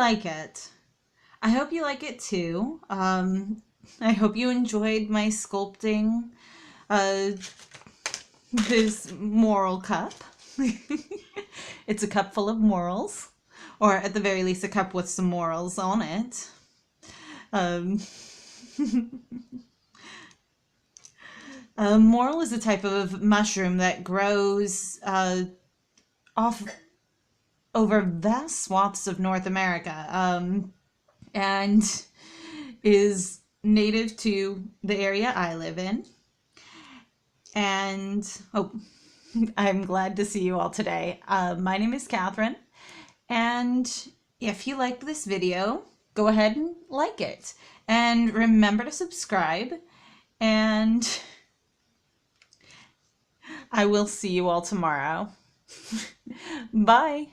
like it. I hope you like it too. I hope you enjoyed my sculpting uh, this moral cup. It's a cup full of morals, or at the very least a cup with some morals on it. Um, Morel is a type of mushroom that grows off over vast swaths of North America, and is native to the area I live in. And I'm glad to see you all today. My name is Catherine, and if you liked this video, go ahead and like it. And remember to subscribe, and I will see you all tomorrow. Bye.